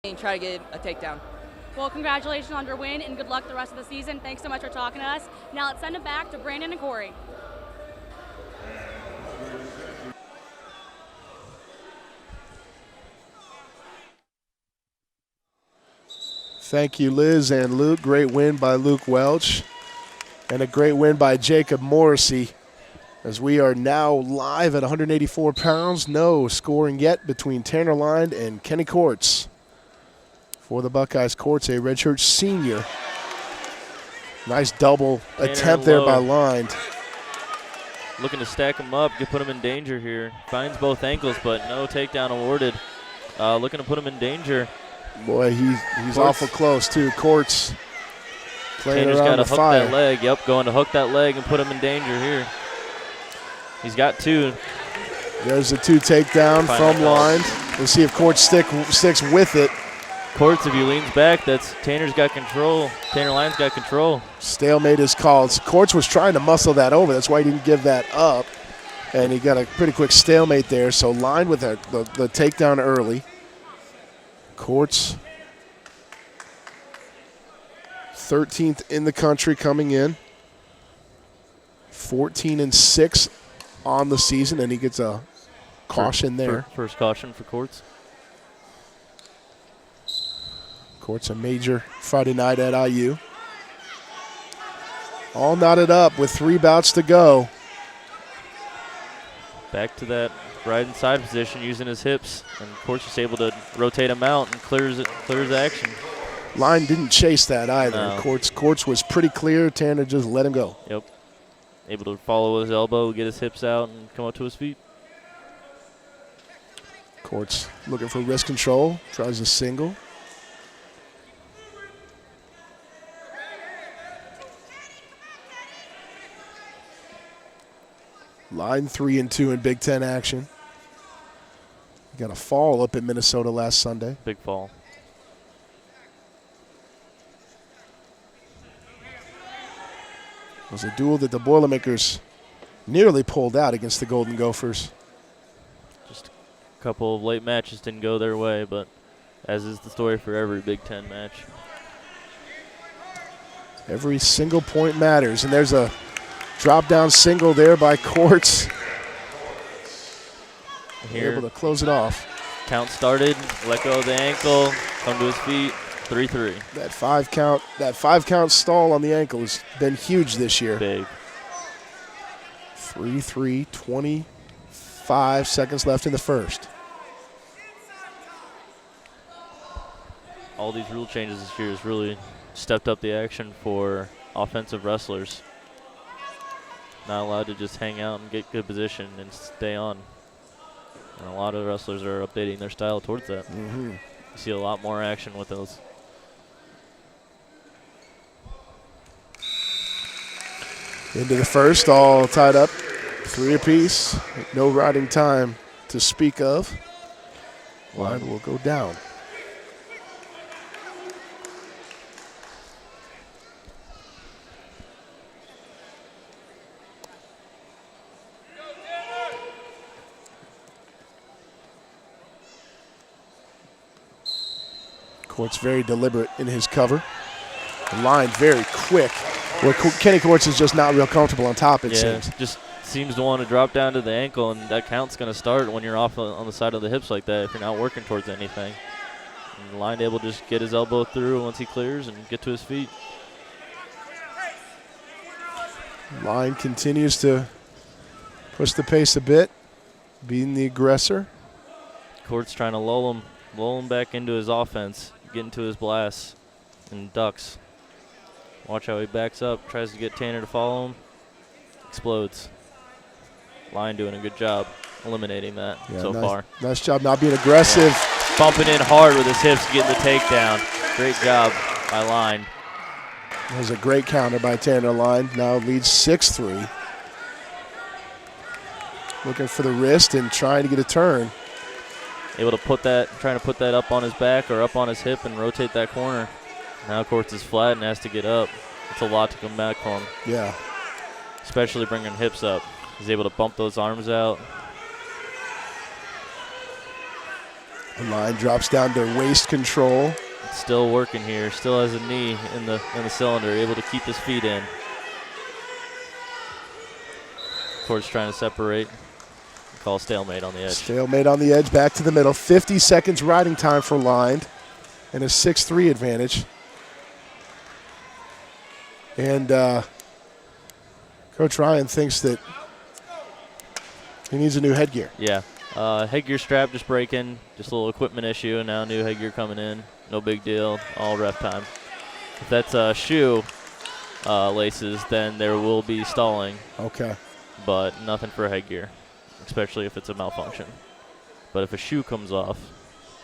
and try to get a takedown. Well, congratulations on your win and good luck the rest of the season. Thanks so much for talking to us. Now let's send it back to Brandon and Corey. Thank you, Liz and Luke. Great win by Luke Welch and a great win by Jacob Morrissey. As we are now live at 184 pounds, no scoring yet between Tanner Lynde and Kenny Courts. For the Buckeyes, Courts, a redshirt senior. Nice double attempt there by Lynde. Looking to stack him up, put him in danger here. Finds both ankles, but no takedown awarded. Looking to put him in danger. Boy, he's awful close, too. Courts playing Tanner's around got to the hook fire. that leg. Yep, going to hook that leg and put him in danger here. He's got two. There's the 2 takedown from Lynde. We'll see if Courts sticks with it. Courts, if he leans back, Tanner's got control. Tanner Lynde's got control. Stalemate is called. Courts was trying to muscle that over. That's why he didn't give that up. And he got a pretty quick stalemate there. So Lynde with the takedown early. Courts 13th in the country coming in. 14-6 on the season, and he gets a caution there. First caution for Courts. Courts a major Friday night at IU. All knotted up with 3 bouts to go. Back to that right inside position using his hips, and Courts is able to rotate him out and clears action. Lynde didn't chase that either. No. Courts was pretty clear. Tanner just let him go. Yep. Able to follow his elbow, get his hips out, and come up to his feet. Courts looking for wrist control. Tries a single. Lynde 3-2 in Big Ten action. Got a fall up at Minnesota last Sunday. Big fall. It was a duel that the Boilermakers nearly pulled out against the Golden Gophers. Just a couple of late matches didn't go their way, but as is the story for every Big Ten match. Every single point matters, and there's a drop-down single there by Courts. Here, able to close it off. Count started, let go of the ankle, come to his feet, 3-3. That 5-count stall on the ankle has been huge this year. Big. 3-3, 25 seconds left in the first. All these rule changes this year has really stepped up the action for offensive wrestlers. Not allowed to just hang out and get good position and stay on. And a lot of wrestlers are updating their style towards that. Mm-hmm. You see a lot more action with those. Into the first, all tied up, 3 apiece. No riding time to speak of. Lynde will go down. Courts very deliberate in his cover. Lynde very quick. Where Kenny Courts is just not real comfortable on top, it seems. Just seems to want to drop down to the ankle, and that count's going to start when you're off on the side of the hips like that if you're not working towards anything. And Lynde able to just get his elbow through once he clears and get to his feet. Lynde continues to push the pace a bit, being the aggressor. Court's trying to lull him back into his offense, get into his blasts and ducks. Watch how he backs up, tries to get Tanner to follow him, explodes. Lynde doing a good job eliminating that so far. Nice job not being aggressive. Yeah. Bumping in hard with his hips, getting the takedown. Great job by Lynde. That was a great counter by Tanner Lynde. Now leads 6-3. Looking for the wrist and trying to get a turn. Able to trying to put that up on his back or up on his hip and rotate that corner. Now Courts is flat and has to get up. It's a lot to come back for him. Yeah. Especially bringing hips up. He's able to bump those arms out. The line drops down to waist control. Still working here. Still has a knee in the cylinder, able to keep his feet in. Court's trying to separate. Call stalemate on the edge. Stalemate on the edge, back to the middle. 50 seconds riding time for Lynde and a 6-3 advantage. And Coach Ryan thinks that he needs a new headgear. Yeah. Headgear strap just breaking, just a little equipment issue, and now new headgear coming in. No big deal, all ref time. If that's shoe laces, then there will be stalling. Okay. But nothing for headgear, especially if it's a malfunction. But if a shoe comes off,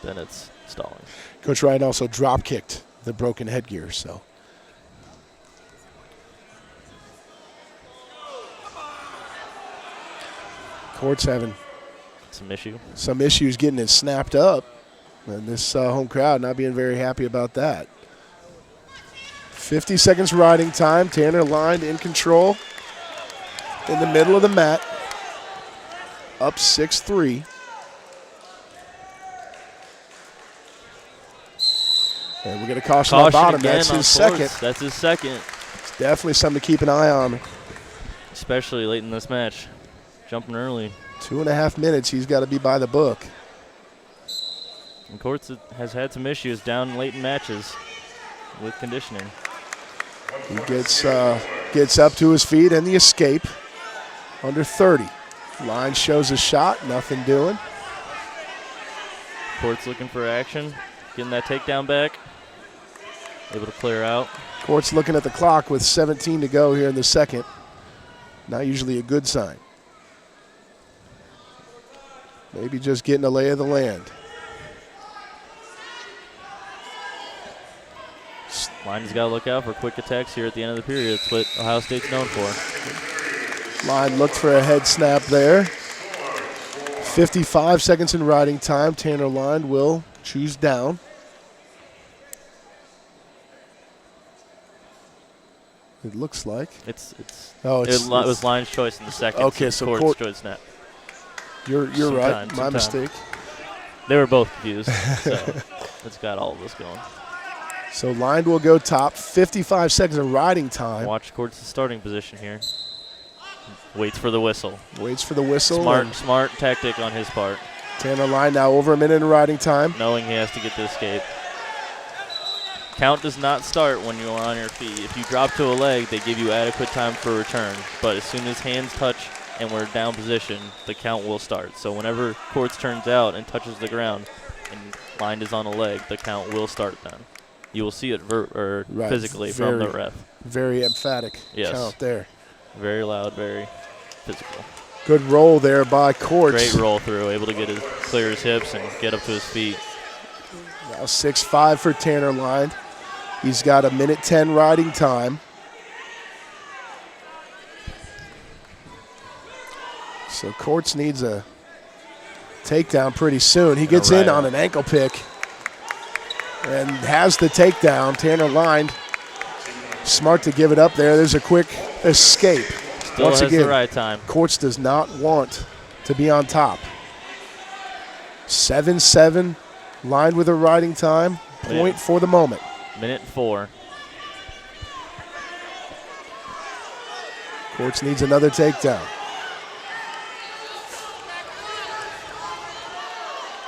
then it's stalling. Coach Ryan also drop kicked the broken headgear, so. Court's having some issues getting it snapped up, and this home crowd not being very happy about that. 50 seconds riding time. Tanner Lynde in control in the middle of the mat, up 6-3. And we're going to caution on bottom. That's his second. That's his second. It's definitely something to keep an eye on. Especially late in this match. Jumping early. 2.5 minutes, he's got to be by the book. And Courts has had some issues down late in matches with conditioning. He gets up to his feet and the escape. Under 30. Line shows a shot, nothing doing. Courts looking for action, getting that takedown back. Able to clear out. Courts looking at the clock with 17 to go here in the second. Not usually a good sign. Maybe just getting a lay of the land. Lynde's got to look out for quick attacks here at the end of the period. That's what Ohio State's known for. Lynde looked for a head snap there. 55 seconds in riding time. Tanner Lynde will choose down. It looks like. It was Lynde's choice in the second. Okay, so Court's choice snap. You're right. My mistake. They were both confused, so it's got all of us going. So Lynde will go top. 55 seconds of riding time. Watch Court's starting position here. Waits for the whistle. Waits for the whistle. Smart tactic on his part. Tanner Lynde now over a minute in riding time. Knowing he has to get the escape. Count does not start when you are on your feet. If you drop to a leg, they give you adequate time for a return. But as soon as hands touch and we're down position, the count will start. So whenever Courts turns out and touches the ground and Lynde is on a leg, the count will start then. You will see it physically from the ref. Very emphatic count there. Very loud, very physical. Good roll there by Courts. Great roll through, able to clear his hips and get up to his feet. Now 6-5 for Tanner Lynde. He's got a minute 10 riding time. So Courts needs a takedown pretty soon. He gets in on an ankle pick and has the takedown. Tanner Lynde, smart to give it up there. There's a quick escape. Still Once has again, the right time. Courts does not want to be on top. 7-7, Lynde with a riding time. Point for the moment. Minute 4. Courts needs another takedown.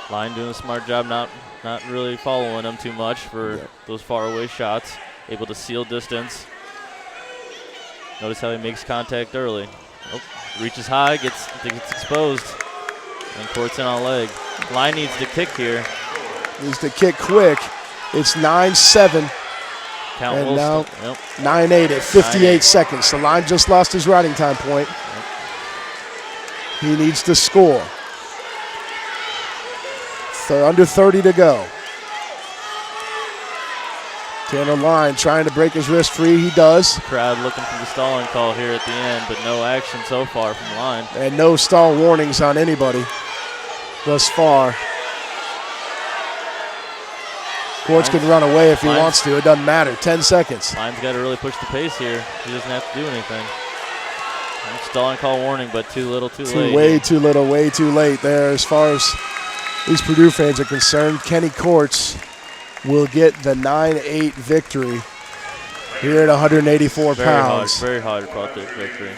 Lynde doing a smart job, not really following him too much for those faraway shots. Able to seal distance. Notice how he makes contact early. Oh, reaches high, gets exposed. And Courts in on leg. Lynde needs to kick here. Needs to kick quick. It's 9-7. Count and will now 9-8 at 58 seconds. So Lynde just lost his riding time point. He needs to score. Under 30 to go. Tanner Lynde trying to break his wrist free. He does. Crowd looking for the stalling call here at the end, but no action so far from Lynde. And no stall warnings on anybody thus far. Courts can run away if he wants to. It doesn't matter. 10 seconds. Lynde's got to really push the pace here. He doesn't have to do anything. Stalling call warning, but too little, too late. Way too little, way too late there as far as these Purdue fans are concerned. Kenny Courts will get the 9-8 victory here at 184 pounds. Very hard fought victory.